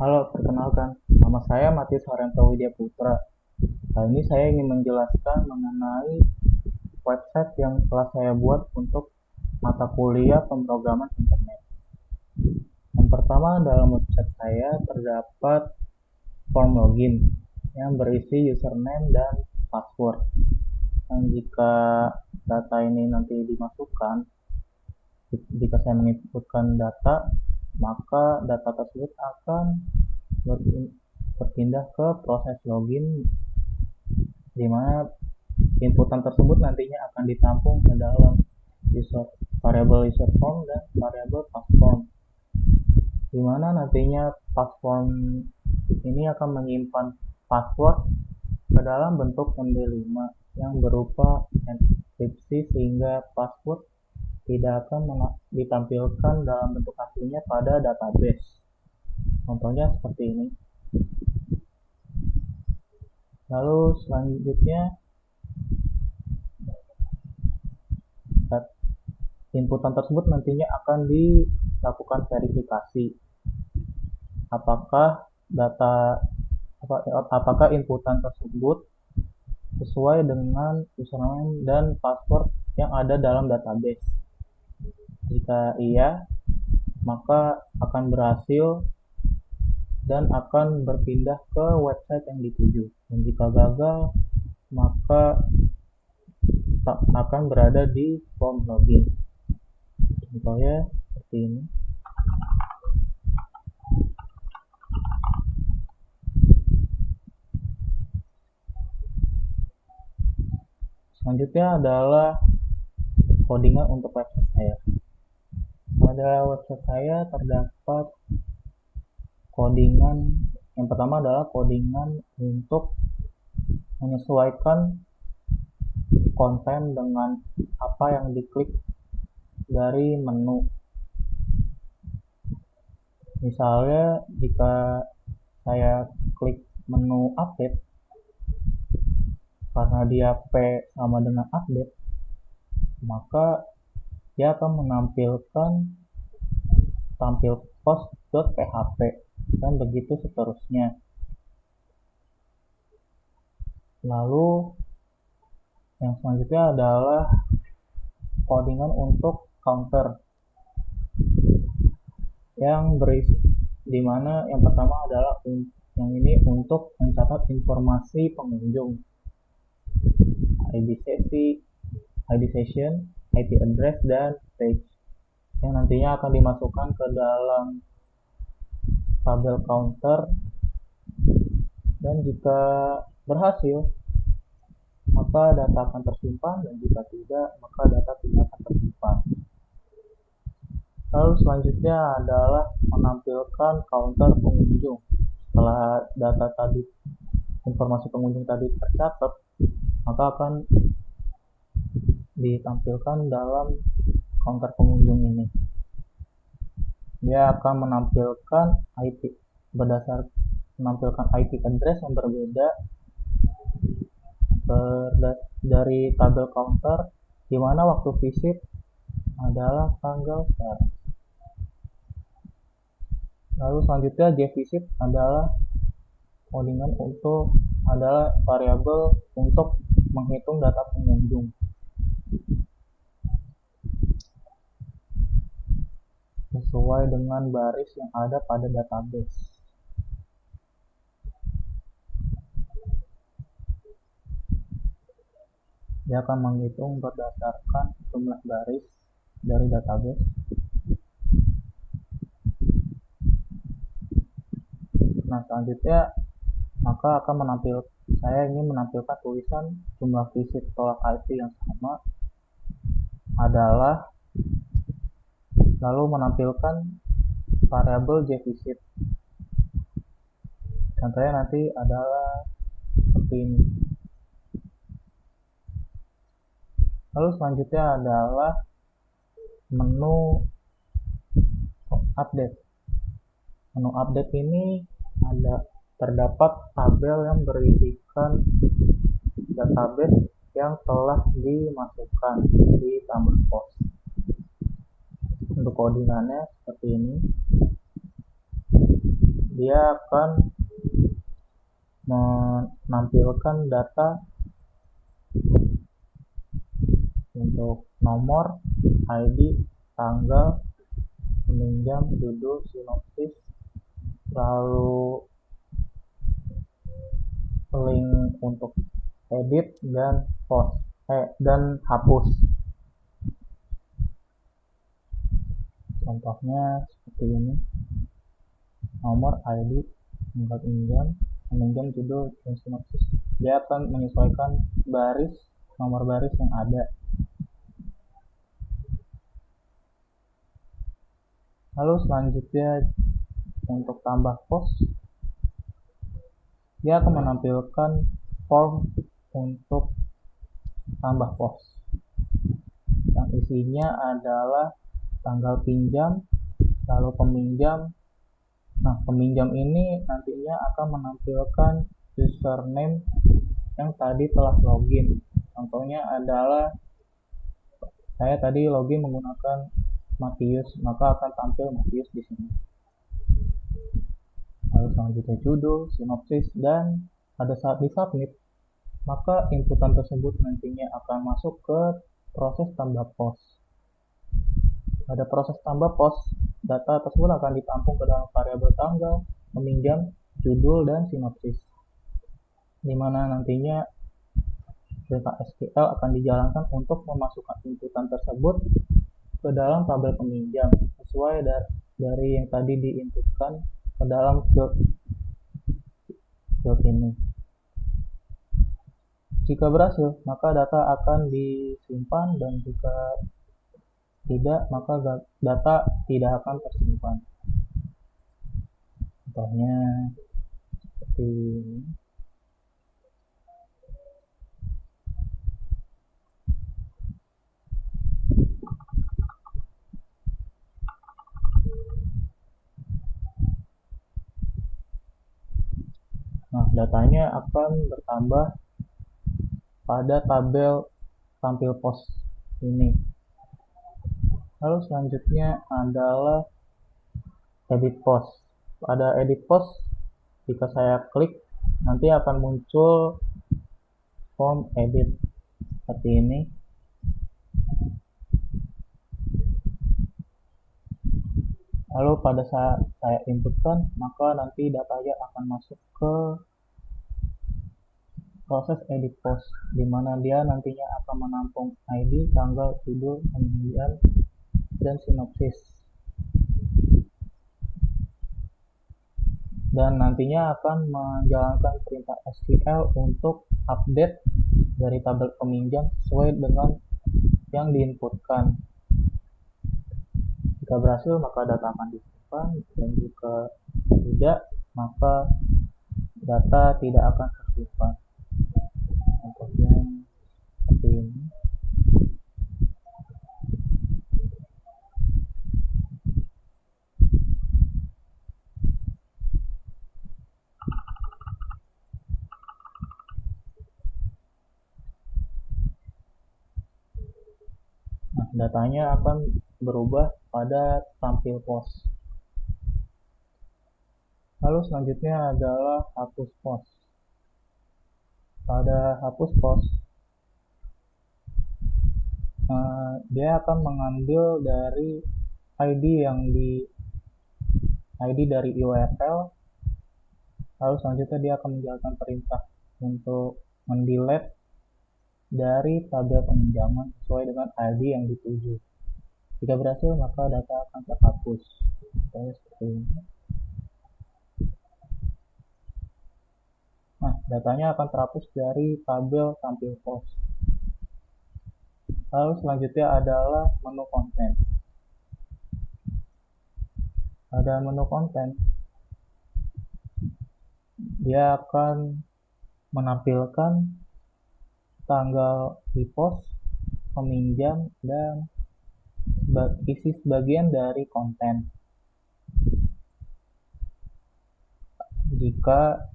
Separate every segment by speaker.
Speaker 1: Halo, perkenalkan. Nama saya Matius Haryanto Widya Putra. Kali ini saya ingin menjelaskan mengenai website yang telah saya buat untuk mata kuliah pemrograman internet. Yang pertama, dalam website saya terdapat form login yang berisi username dan password. Dan jika data ini nanti dimasukkan, jika saya menginputkan data, maka data tersebut akan berpindah ke proses login, di mana inputan tersebut nantinya akan ditampung ke dalam variabel user form dan variabel passform, di mana nantinya passform ini akan menyimpan password ke dalam bentuk MD5 yang berupa enkripsi, sehingga password tidak akan ditampilkan dalam bentuk aslinya pada database. Contohnya seperti ini. Lalu selanjutnya, inputan tersebut nantinya akan dilakukan verifikasi apakah inputan tersebut sesuai dengan username dan password yang ada dalam database. Jika iya, maka akan berhasil dan akan berpindah ke website yang dituju. Dan jika gagal, maka akan berada di form login. Contohnya seperti ini. Selanjutnya adalah codingan untuk website saya. Pada website saya terdapat codingan. Yang pertama adalah codingan untuk menyesuaikan konten dengan apa yang diklik dari menu. Misalnya jika saya klik menu update, karena dia P sama dengan update, maka dia akan menampilkan tampil post.php dan begitu seterusnya. Lalu yang selanjutnya adalah codingan untuk counter, yang berisi, dimana yang pertama adalah yang ini untuk mencatat informasi pengunjung, ID sesi, ID session, IP address, dan page, yang nantinya akan dimasukkan ke dalam tabel counter. Dan jika berhasil, maka data akan tersimpan, dan jika tidak, maka data tidak akan tersimpan. Lalu selanjutnya adalah menampilkan counter pengunjung. Setelah data tadi, informasi pengunjung tadi tercatat, maka akan ditampilkan dalam counter pengunjung ini. Dia akan menampilkan menampilkan IP address yang berbeda dari tabel counter, di mana waktu visit adalah tanggal sekarang. Lalu selanjutnya gvisit adalah codingan adalah variabel untuk menghitung data pengunjung. Sesuai dengan baris yang ada pada database. Dia akan menghitung berdasarkan jumlah baris dari database. Nah, selanjutnya maka saya ingin menampilkan tulisan jumlah visit tolak IP yang sama adalah, lalu menampilkan variabel gvisit. Contohnya nanti adalah seperti ini. Lalu selanjutnya adalah menu update. Menu update ini terdapat tabel yang berisikan database yang telah dimasukkan di tambah pos. Untuk codingannya seperti ini. dia akan menampilkan data untuk nomor, ID, tanggal, peminjam, judul, sinopsis, lalu link untuk edit dan post dan hapus. Contohnya seperti ini: nomor, ID, tanggal peminjam, judul, dan sinopsis. Dia akan menyesuaikan nomor baris yang ada. Lalu selanjutnya untuk tambah post, dia akan menampilkan form untuk tambah post yang isinya adalah tanggal pinjam, lalu peminjam. Nah, peminjam ini nantinya akan menampilkan username yang tadi telah login. Contohnya adalah saya tadi login menggunakan Matius, maka akan tampil Matius di sini. Lalu selanjutnya judul, sinopsis, dan pada saat disubmit, maka inputan tersebut nantinya akan masuk ke proses tambah post. Pada proses tambah post, data tersebut akan ditampung ke dalam variabel tanggal, peminjam, judul, dan sinopsis, di mana nantinya perintah SQL akan dijalankan untuk memasukkan inputan tersebut ke dalam tabel peminjam sesuai dari yang tadi diinputkan ke dalam field ini. Jika berhasil, maka data akan disimpan, dan jika tidak, maka data tidak akan tersimpan. Contohnya seperti ini. Nah, datanya akan bertambah pada tabel tampil post ini. Lalu selanjutnya adalah edit post. Pada edit post, jika saya klik, nanti akan muncul form edit seperti ini. Lalu pada saat saya inputkan, maka nanti datanya akan masuk ke proses edit post, di mana dia nantinya akan menampung ID, tanggal, judul, peminjam, dan sinopsis. Dan nantinya akan menjalankan perintah SQL untuk update dari tabel peminjam sesuai dengan yang diinputkan. Jika berhasil, maka data akan disimpan, dan jika tidak, maka data tidak akan tersimpan. Contohnya seperti ini. Nah, datanya akan berubah pada tampil post. Lalu selanjutnya adalah hapus post. Pada hapus post, dia akan mengambil dari ID dari URL. Lalu selanjutnya dia akan menjalankan perintah untuk mendelete dari tabel peminjaman sesuai dengan ID yang dituju. Jika berhasil, maka data akan terhapus. Seperti ini. Nah, datanya akan terhapus dari tabel tampil post. Lalu selanjutnya adalah menu konten. Pada menu konten, dia akan menampilkan tanggal di post, peminjam, dan isi sebagian dari konten. Jika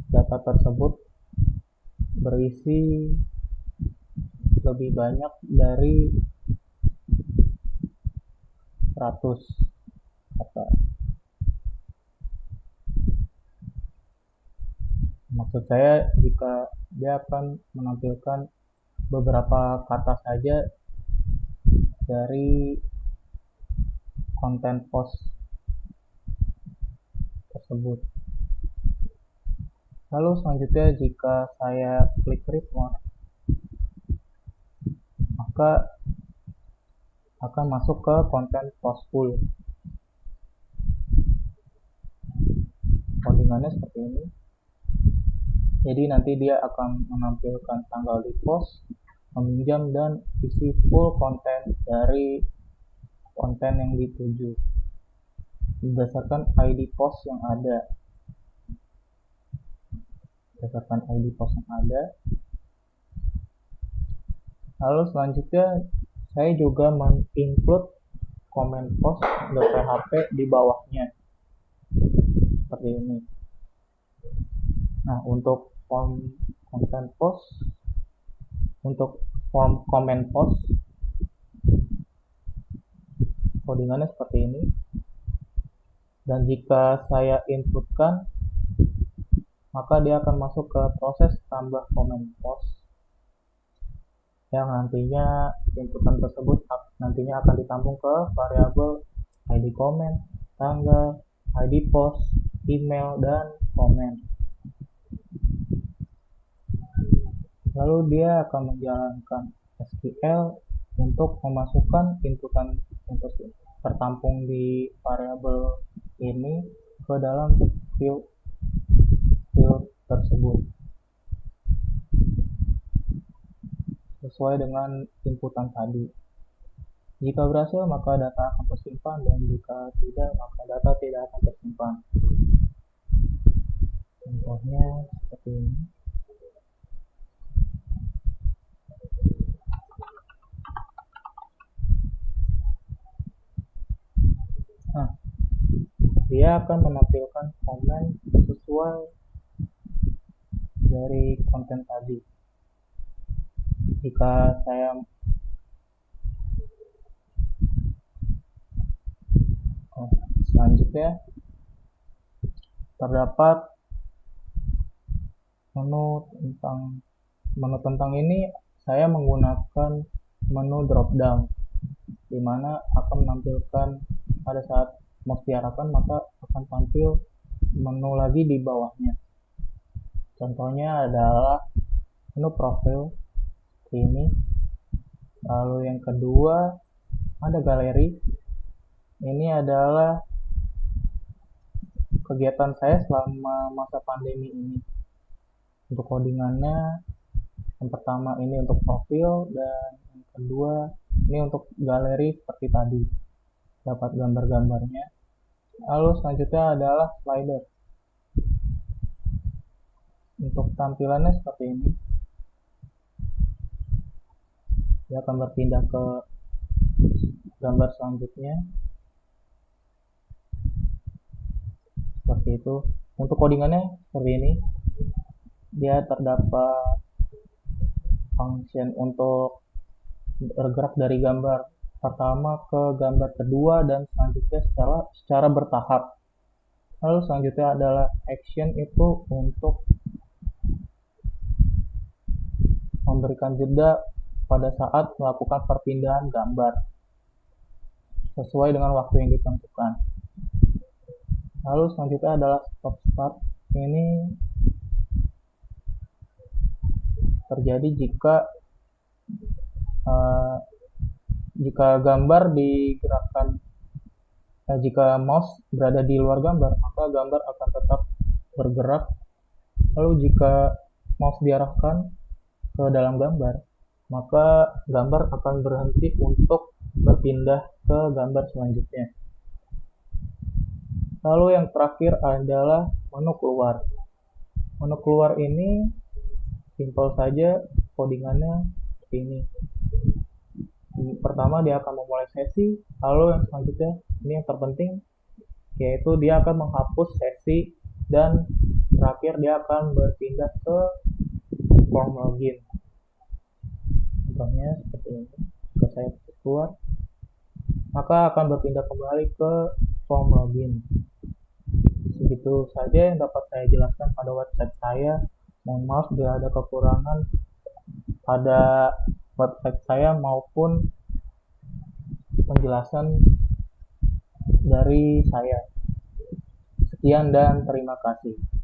Speaker 1: data tersebut berisi lebih banyak dari 100 kata. Maksud saya jika dia akan menampilkan beberapa kata saja dari konten post tersebut. Lalu selanjutnya jika saya klik read more, maka akan masuk ke konten post full. Codingannya seperti ini. Jadi nanti dia akan menampilkan tanggal di post, meminjam, dan isi full konten dari konten yang dituju berdasarkan ID post yang ada. Lalu selanjutnya saya juga men-include comment post .php di bawahnya seperti ini. Nah, untuk form comment post codingannya seperti ini. Dan jika saya inputkan, maka dia akan masuk ke proses tambah comment post yang nantinya inputan tersebut nantinya akan ditampung ke variabel ID comment, tanggal, ID post, email, dan komen. Lalu dia akan menjalankan SQL untuk memasukkan inputan yang tertampung di variabel ini ke dalam field tersebut sesuai dengan inputan tadi. Jika berhasil, maka data akan tersimpan, dan jika tidak, maka data tidak akan tersimpan. Contohnya seperti ini. Nah, dia akan menampilkan komen sesuai dari konten tadi. Jika saya selanjutnya terdapat menu tentang ini, saya menggunakan menu drop down, di mana akan menampilkan pada saat mouse diarahkan maka akan tampil menu lagi di bawahnya. Contohnya adalah menu profil ini. Lalu yang kedua ada galeri. Ini adalah kegiatan saya selama masa pandemi ini. Untuk codingannya, yang pertama ini untuk profil, dan yang kedua ini untuk galeri seperti tadi, dapat gambar-gambarnya. Lalu selanjutnya adalah slider. Untuk tampilannya seperti ini. Dia akan berpindah ke gambar selanjutnya seperti itu. Untuk codingannya seperti ini. Dia terdapat function untuk bergerak dari gambar pertama ke gambar kedua dan selanjutnya secara bertahap. Lalu selanjutnya adalah action, itu untuk memberikan jeda pada saat melakukan perpindahan gambar sesuai dengan waktu yang ditentukan. Lalu selanjutnya adalah stop start. Ini terjadi jika gambar digerakkan, jika mouse berada di luar gambar, maka gambar akan tetap bergerak. Lalu jika mouse diarahkan ke dalam gambar, maka gambar akan berhenti untuk berpindah ke gambar selanjutnya. Lalu yang terakhir adalah menu keluar. Menu keluar ini simpel saja, codingannya seperti ini. Pertama dia akan memulai sesi, lalu yang selanjutnya ini yang terpenting, yaitu dia akan menghapus sesi, dan terakhir dia akan berpindah ke form login. Contohnya seperti ini. Jika saya keluar, maka akan berpindah kembali ke form login. Begitu saja yang dapat saya jelaskan pada website saya. Mohon maaf bila ada kekurangan pada website saya maupun penjelasan dari saya. Sekian dan terima kasih.